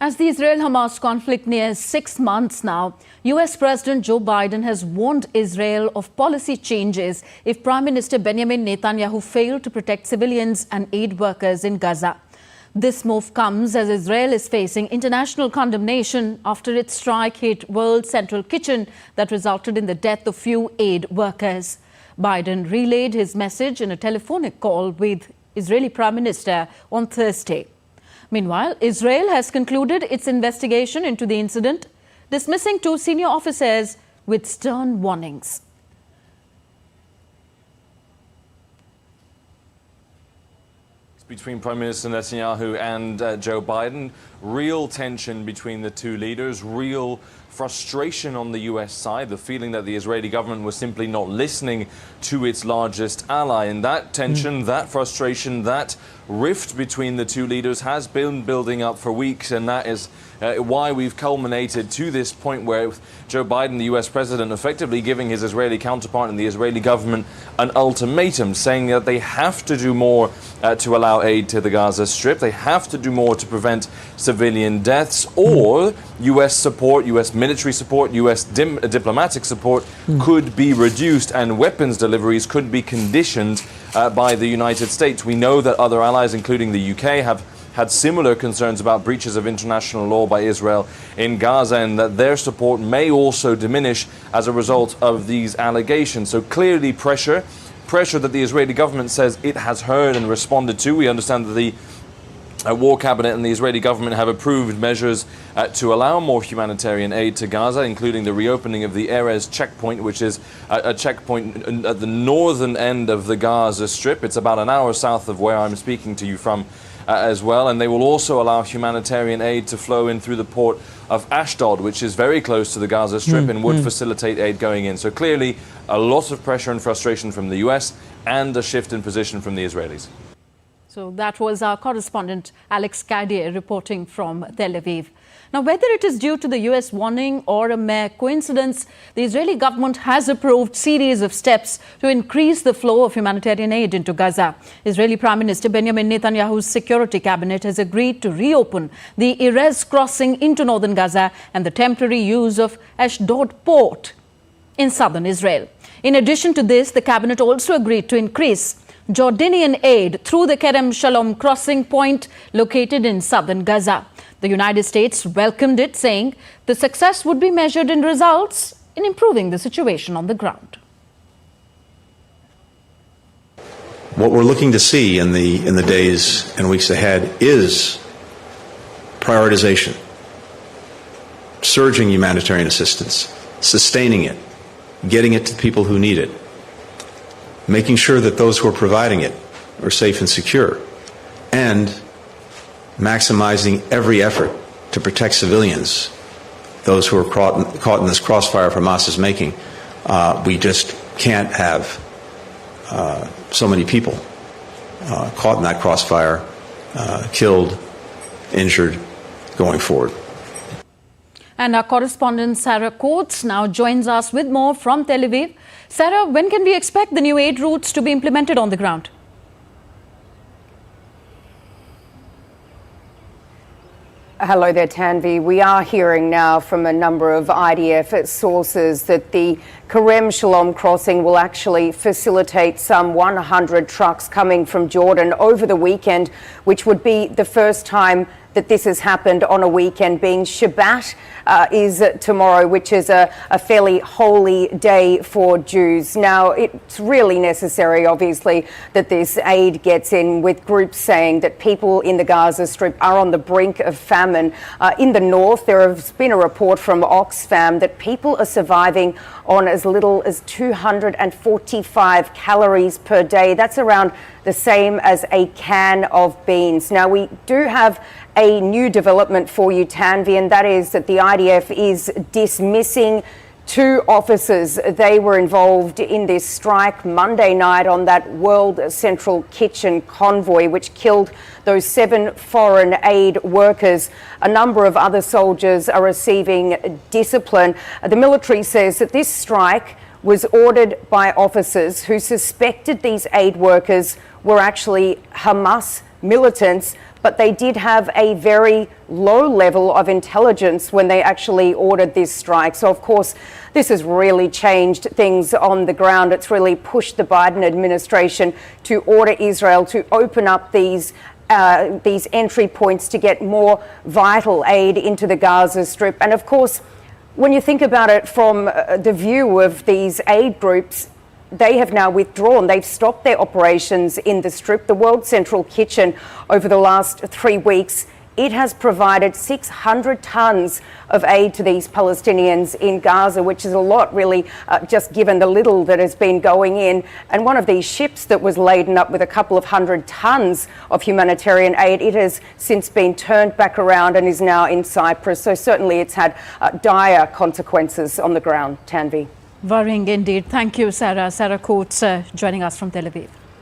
As the Israel-Hamas conflict nears 6 months now, US President Joe Biden has warned Israel of policy changes if Prime Minister Benjamin Netanyahu failed to protect civilians and aid workers in Gaza. This move comes as Israel is facing international condemnation after its strike hit World Central Kitchen that resulted in the death of few aid workers. Biden relayed his message in a telephonic call with Israeli Prime Minister on Thursday. Meanwhile, Israel has concluded its investigation into the incident, dismissing 2 senior officers with stern warnings. Between Prime Minister Netanyahu and Joe Biden, real tension between the two leaders, real frustration on the US side, the feeling that the Israeli government was simply not listening to its largest ally. And that tension, that frustration, that rift between the two leaders has been building up for weeks, and that is why we've culminated to this point where Joe Biden, the US president, effectively giving his Israeli counterpart and the Israeli government an ultimatum, saying that they have to do more to allow aid to the Gaza Strip. They have to do more to prevent civilian deaths, or US support, US military support, US diplomatic support could be reduced and weapons deliveries could be conditioned by the United States. We know that other allies, including the UK, have had similar concerns about breaches of international law by Israel in Gaza, and that their support may also diminish as a result of these allegations. So clearly pressure that the Israeli government says it has heard and responded to. We understand that the War Cabinet and the Israeli government have approved measures to allow more humanitarian aid to Gaza, including the reopening of the Erez checkpoint, which is a checkpoint at the northern end of the Gaza Strip. It's about an hour south of where I'm speaking to you from as well. And they will also allow humanitarian aid to flow in through the port of Ashdod, which is very close to the Gaza Strip and would facilitate aid going in. So clearly a lot of pressure and frustration from the US and a shift in position from the Israelis. So that was our correspondent Alex Cadier reporting from Tel Aviv. Now, whether it is due to the US warning or a mere coincidence, the Israeli government has approved a series of steps to increase the flow of humanitarian aid into Gaza. Israeli Prime Minister Benjamin Netanyahu's security cabinet has agreed to reopen the Erez crossing into northern Gaza and the temporary use of Ashdod port in southern Israel. In addition to this, the cabinet also agreed to increase Jordanian aid through the Kerem Shalom crossing point located in southern Gaza. The United States welcomed it, saying the success would be measured in results in improving the situation on the ground. What we're looking to see in the days and weeks ahead is prioritization, surging humanitarian assistance, sustaining it, getting it to people who need it, making sure that those who are providing it are safe and secure, and maximizing every effort to protect civilians, those who are caught in this crossfire Hamas is making. We just can't have so many people caught in that crossfire, killed, injured, going forward. And our correspondent Sarah Coates now joins us with more from Tel Aviv. Sarah, when can we expect the new aid routes to be implemented on the ground? Hello there, Tanvi. We are hearing now from a number of IDF sources that the Kerem Shalom crossing will actually facilitate some 100 trucks coming from Jordan over the weekend, which would be the first time that this has happened on a weekend, being Shabbat is tomorrow, which is a fairly holy day for Jews. Now, it's really necessary, obviously, that this aid gets in, with groups saying that people in the Gaza Strip are on the brink of famine. In the north, there has been a report from Oxfam that people are surviving on as little as 245 calories per day. That's around the same as a can of beans. Now, we do have a new development for you, Tanvi, and that is that the IDF is dismissing 2 officers. They were involved in this strike Monday night on that World Central Kitchen convoy, which killed those 7 foreign aid workers. A number of other soldiers are receiving discipline. The military says that this strike was ordered by officers who suspected these aid workers were actually Hamas militants, but they did have a very low level of intelligence when they actually ordered this strike. So, of course, this has really changed things on the ground. It's really pushed the Biden administration to order Israel to open up these entry points to get more vital aid into the Gaza Strip. And of course, when you think about it from the view of these aid groups, they have now withdrawn. They've stopped their operations in the Strip. The World Central Kitchen, over the last 3 weeks, it has provided 600 tons of aid to these Palestinians in Gaza, which is a lot, really, just given the little that has been going in. And one of these ships that was laden up with a couple of 100 tons of humanitarian aid, it has since been turned back around and is now in Cyprus. So certainly it's had dire consequences on the ground. Tanvi. Worrying indeed. Thank you, Sarah. Sarah Coates joining us from Tel Aviv.